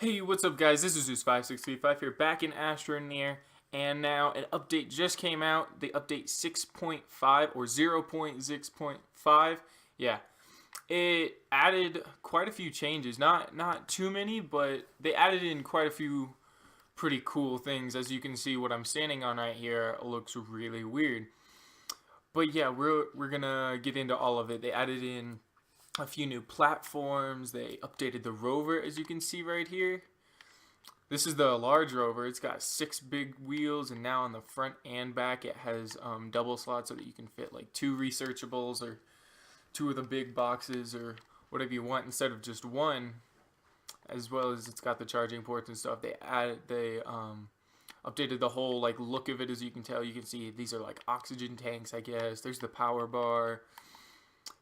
Hey, what's up guys? This is Zeus5635 here, back in Astroneer, and now an update just came out, the update 6.5 or 0.6.5. Yeah, it added quite a few changes, not too many, but they added in quite a few pretty cool things. As you can see, what I'm standing on right here looks really weird. But yeah, we're gonna get into all of it. They added in a few new platforms, they updated the rover, as you can see right here. This is the large rover. It's got 6 big wheels, and now on the front and back it has double slots so that you can fit like 2 researchables or 2 of the big boxes or whatever you want instead of just one. As well as it's got the charging ports and stuff. They updated the whole like look of it. As you can tell, you can see these are like oxygen tanks, I guess. There's the power bar,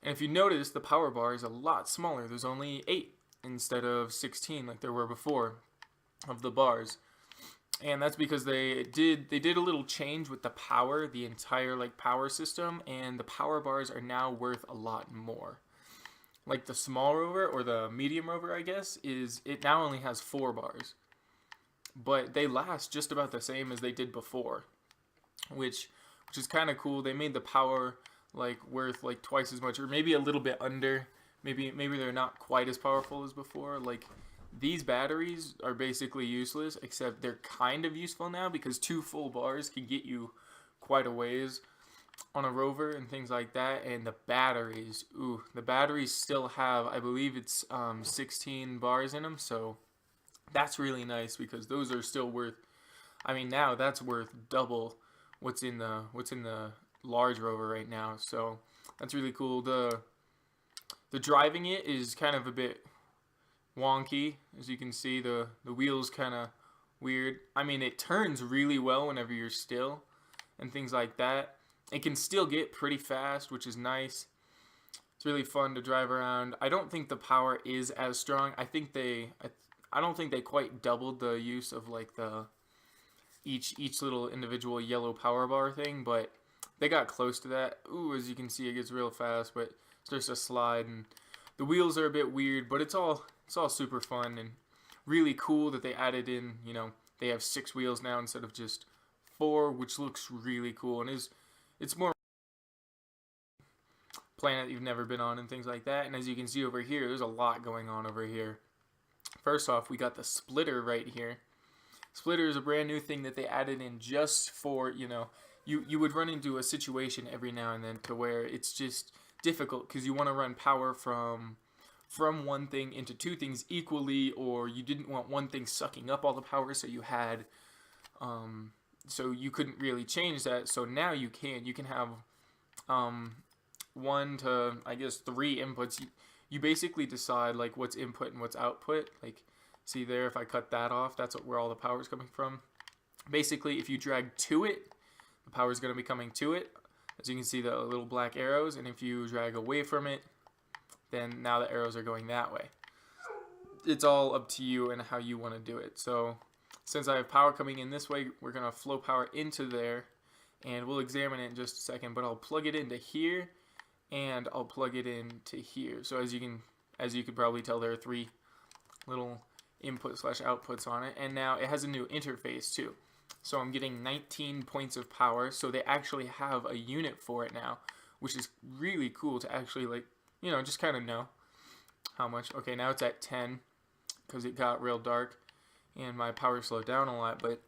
and if you notice, the power bar is a lot smaller. There's only 8 instead of 16 like there were before of the bars. And that's because they did a little change with the power, the entire like power system, and the power bars are now worth a lot more. Like the small rover or the medium rover, I guess, it now only has 4 bars, but they last just about the same as they did before, which is kind of cool. They made the power like worth like twice as much, or maybe a little bit under. Maybe they're not quite as powerful as before. Like these batteries are basically useless, except they're kind of useful now because 2 full bars can get you quite a ways on a rover and things like that. And the batteries still have, I believe it's 16 bars in them, so that's really nice because those are still worth, I mean, now that's worth double what's in the large rover right now. So that's really cool. The driving it is kind of a bit wonky. As you can see, the wheels kind of weird. I mean, it turns really well whenever you're still and things like that. It can still get pretty fast, which is nice. It's really fun to drive around. I don't think the power is as strong. I don't think they quite doubled the use of like the each little individual yellow power bar thing, but they got close to that. Ooh, as you can see, it gets real fast, but it starts to slide, and the wheels are a bit weird, but it's all super fun and really cool that they added in. They have 6 wheels now instead of just 4, which looks really cool and it's more planet you've never been on and things like that. And as you can see over here, there's a lot going on over here. First off, we got the splitter right here. Splitter is a brand new thing that they added in just for, you would run into a situation every now and then to where it's just difficult because you want to run power from one thing into 2 things equally, or you didn't want one thing sucking up all the power, so you couldn't really change that. So now you can have 1 to, I guess, 3 inputs. You basically decide like what's input and what's output. Like, see there, if I cut that off, that's where all the power is coming from. Basically, if you drag to it, the power is going to be coming to it. As you can see, the little black arrows, and if you drag away from it, then now the arrows are going that way. It's all up to you and how you want to do it. So since I have power coming in this way, we're going to flow power into there, and we'll examine it in just a second, but I'll plug it into here and I'll plug it into here. So as you could probably tell, there are 3 little input/outputs on it, and now it has a new interface too. So I'm getting 19 points of power, so they actually have a unit for it now, which is really cool to actually like, just kind of know how much. Okay, now it's at 10 because it got real dark and my power slowed down a lot, but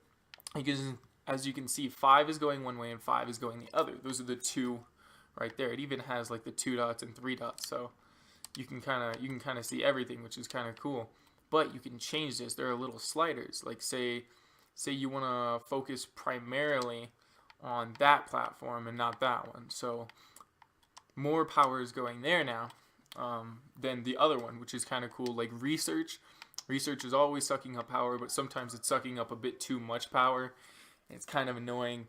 as you can see, 5 is going one way and 5 is going the other. Those are the 2 right there. It even has like the 2 dots and 3 dots, so you can kind of see everything, which is kind of cool. But you can change this. There are little sliders. Like say you want to focus primarily on that platform and not that one. So more power is going there now than the other one, which is kind of cool. Like research is always sucking up power, but sometimes it's sucking up a bit too much power, and it's kind of annoying.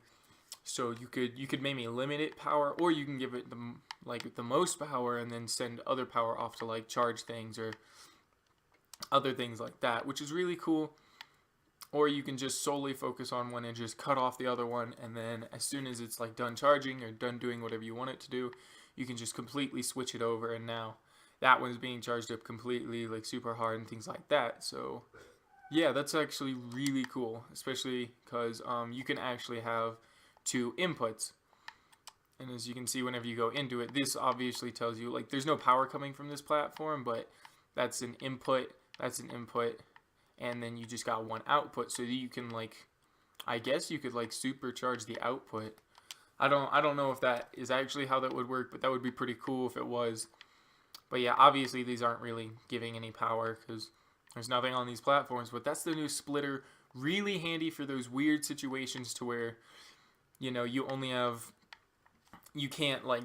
So you could maybe limit it power, or you can give it the most power and then send other power off to like charge things or other things like that, which is really cool. Or you can just solely focus on one and just cut off the other one, and then as soon as it's like done charging or done doing whatever you want it to do, you can just completely switch it over, and now that one's being charged up completely, like super hard and things like that. So Yeah, that's actually really cool, especially because you can actually have two inputs. And as you can see, whenever you go into it, this obviously tells you, like, there's no power coming from this platform, but that's an input, and then you just got one output, so that you can, like, I guess you could, like, supercharge the output. I don't know if that is actually how that would work, but that would be pretty cool if it was. But yeah, obviously these aren't really giving any power because there's nothing on these platforms, but that's the new splitter. Really handy for those weird situations to where, you only have, you can't like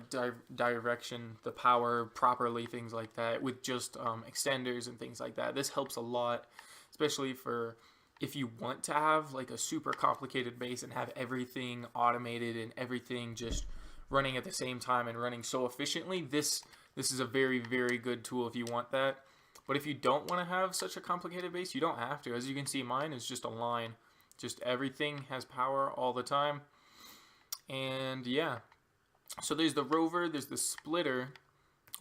direction the power properly, things like that, with just extenders and things like that. This helps a lot, especially for if you want to have like a super complicated base and have everything automated and everything just running at the same time and running so efficiently. This is a very, very good tool if you want that. But if you don't want to have such a complicated base, you don't have to. As you can see, mine is just a line. Just everything has power all the time. And yeah. So there's the rover, there's the splitter,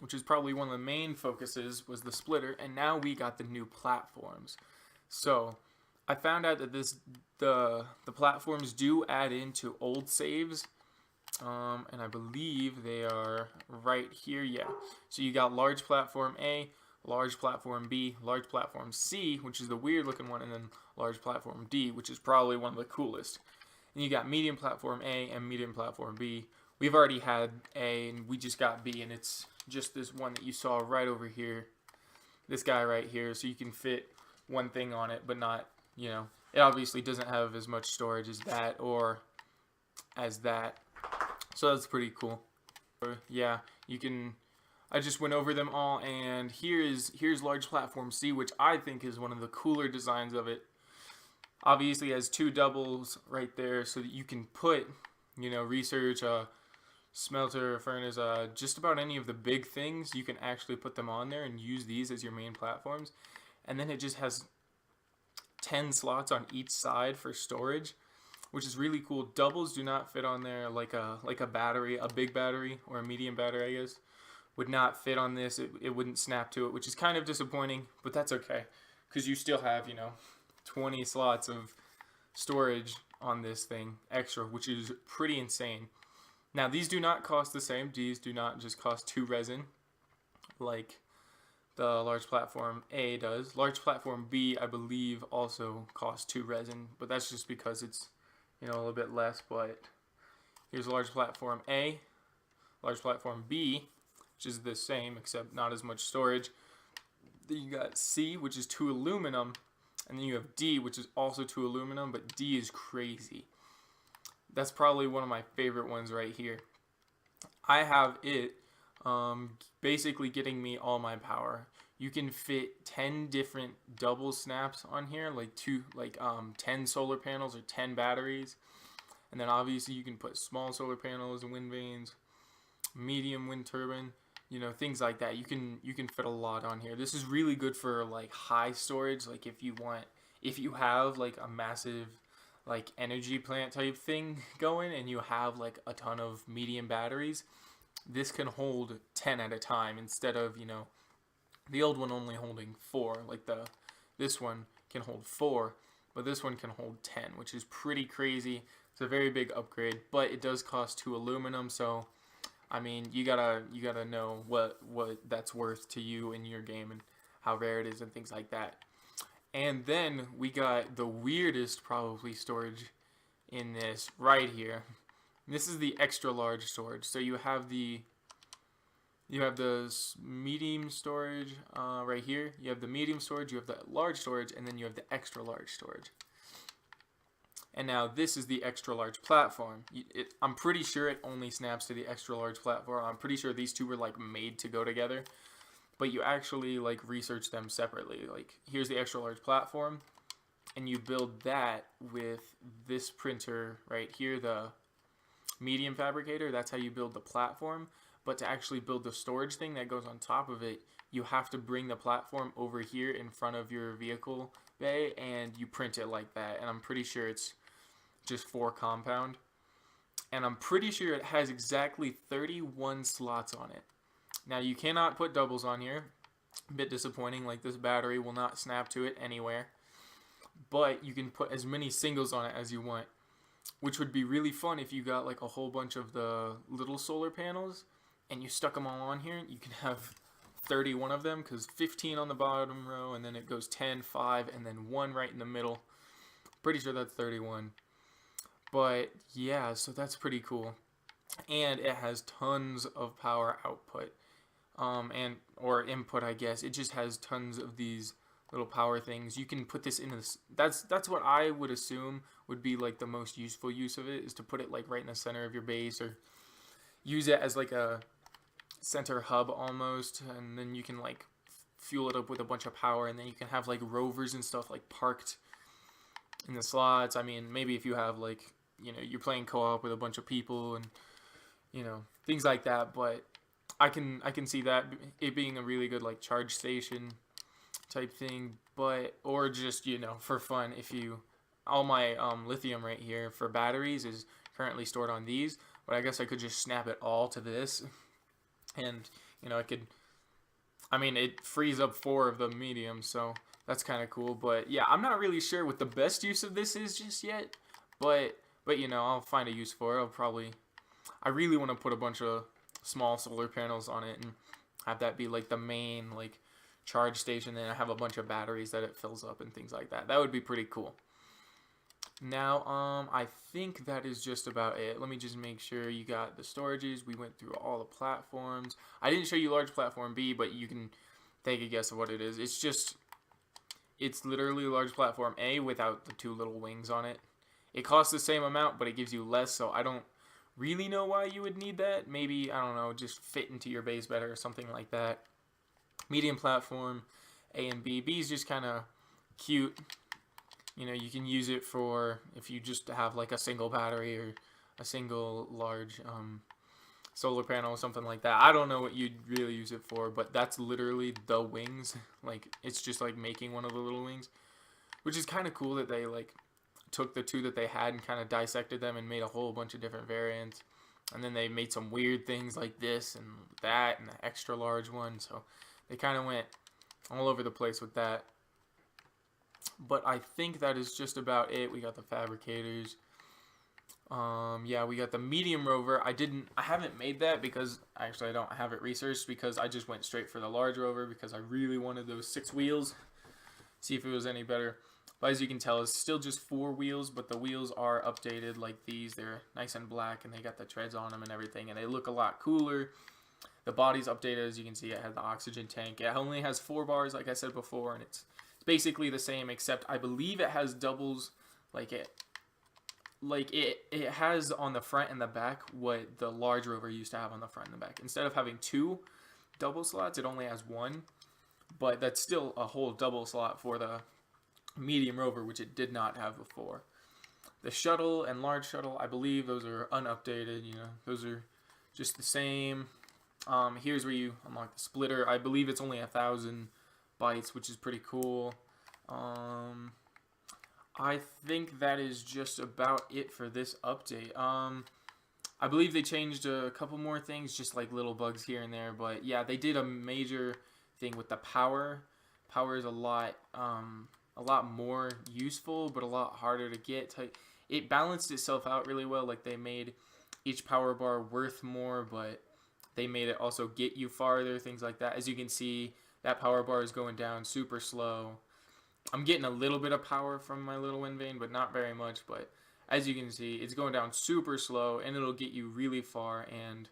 which is probably one of the main focuses, was the splitter. And now we got the new platforms. So I found out that the platforms do add into old saves. And I believe they are right here. Yeah. So you got large platform A, large platform B, large platform C, which is the weird looking one, and then large platform D, which is probably one of the coolest. And you got medium platform A and medium platform B. We've already had A, and we just got B, and it's just this one that you saw right over here. This guy right here, so you can fit one thing on it, but not, it obviously doesn't have as much storage as that or as that. So that's pretty cool. Yeah, you can. I just went over them all, and here's large platform C, which I think is one of the cooler designs of it. Obviously, it has two doubles right there, so that you can put, research, smelter, furnace, just about any of the big things. You can actually put them on there and use these as your main platforms. And then it just has 10 slots on each side for storage, which is really cool. Doubles do not fit on there, like a battery, a big battery or a medium battery, I guess, would not fit on this. It wouldn't snap to it, which is kind of disappointing, but that's okay, because you still have, 20 slots of storage on this thing extra, which is pretty insane. Now, these do not cost the same. These do not just cost 2 resin, like the large platform A does. Large platform B, I believe, also costs 2 resin, but that's just because it's, a little bit less. But here's large platform A, large platform B, which is the same except not as much storage. Then you got C, which is 2 aluminum, and then you have D, which is also 2 aluminum, but D is crazy. That's probably one of my favorite ones right here. I have it basically getting me all my power. You can fit 10 different double snaps on here, like 10 solar panels or 10 batteries. And then obviously you can put small solar panels and wind vanes, medium wind turbine, things like that. You can fit a lot on here. This is really good for like high storage, like if you have like a massive like energy plant type thing going and you have like a ton of medium batteries. This can hold 10 at a time instead of, the old one only holding 4. Like this one can hold 4, but this one can hold 10, which is pretty crazy. It's a very big upgrade, but it does cost 2 aluminum, so I mean, you gotta know what that's worth to you in your game and how rare it is and things like that. And then we got the weirdest probably storage in this right here. This is the extra large storage. So you have the medium storage right here. You have the medium storage, you have the large storage, and then you have the extra large storage. And now this is the extra large platform. I'm pretty sure it only snaps to the extra large platform. I'm pretty sure these two were like made to go together. But you actually like research them separately. Like here's the extra large platform, and you build that with this printer right here, the medium fabricator. That's how you build the platform. But to actually build the storage thing that goes on top of it, you have to bring the platform over here in front of your vehicle bay, and you print it like that. And I'm pretty sure it's just 4 compound. And I'm pretty sure it has exactly 31 slots on it. Now you cannot put doubles on here. A bit disappointing, like this battery will not snap to it anywhere. but you can put as many singles on it as you want, which would be really fun if you got like a whole bunch of the little solar panels and you stuck them all on here. You can have 31 of them, because 15 on the bottom row, and then it goes 10, 5, and then 1 right in the middle. Pretty sure that's 31. But yeah, so that's pretty cool. And it has tons of power output, or input, I guess. It just has tons of these little power things. You can put this in this. That's what I would assume would be like the most useful use of it, is to put it like right in the center of your base, or use it as like a center hub almost, and then you can like fuel it up with a bunch of power, and then you can have like rovers and stuff like parked in the slots. I mean, maybe if you have like, you're playing co-op with a bunch of people and things like that, but I can see that it being a really good like charge station type thing. But or just for fun, if you all my lithium right here for batteries is currently stored on these, but I guess I could just snap it all to this. And it frees up 4 of the medium, so that's kind of cool. But yeah, I'm not really sure what the best use of this is just yet, but I'll find a use for it. I really want to put a bunch of small solar panels on it and have that be like the main like charge station, and I have a bunch of batteries that it fills up and things like that. That would be pretty cool. Now, I think that is just about it. Let me just make sure you got the storages. We went through all the platforms. I didn't show you large platform B, but you can take a guess of what it is. It's literally large platform A without the 2 little wings on it. It costs the same amount, but it gives you less, so I don't really know why you would need that. Maybe, I don't know, just fit into your base better or something like that. Medium platform A and B. B is just kind of cute. You can use it for if you just have like a single battery or a single large solar panel or something like that. I don't know what you'd really use it for, but that's literally the wings. Like, it's just like making one of the little wings, which is kind of cool that they like took the 2 that they had and kind of dissected them and made a whole bunch of different variants. And then they made some weird things like this and that and the extra large one. So they kind of went all over the place with that. But I think that is just about it. We got the fabricators. Yeah, we got the medium rover. I haven't made that because actually I don't have it researched, because I just went straight for the large rover because I really wanted those 6 wheels. See if it was any better. But as you can tell, it's still just 4 wheels, but the wheels are updated like these. They're nice and black, and they got the treads on them and everything, and they look a lot cooler. The body's updated, as you can see. It has the oxygen tank. It only has 4 bars, like I said before, and it's basically the same, except I believe it has doubles. It has on the front and the back what the large rover used to have on the front and the back. Instead of having 2 double slots, it only has 1, but that's still a whole double slot for the medium rover, which it did not have before. The shuttle and large shuttle, I believe those are unupdated. Those are just the same. Here's where you unlock the splitter. I believe it's only 1,000 bytes, which is pretty cool. I think that is just about it for this update. I believe they changed a couple more things, just like little bugs here and there, but yeah, they did a major thing with the power. Power is a lot more useful, but a lot harder to get. It balanced itself out really well. Like, they made each power bar worth more, but they made it also get you farther, things like that. As you can see, that power bar is going down super slow. I'm getting a little bit of power from my little wind vane, but not very much. But as you can see, it's going down super slow, and it'll get you really far. And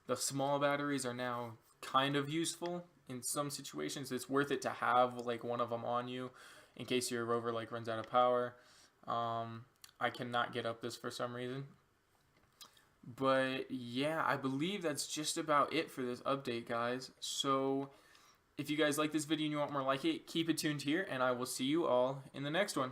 the small batteries are now kind of useful in some situations. It's worth it to have like one of them on you in case your rover like runs out of power. I cannot get up this for some reason. But yeah, I believe that's just about it for this update, guys. So if you guys like this video and you want more like it, keep it tuned here, and I will see you all in the next one.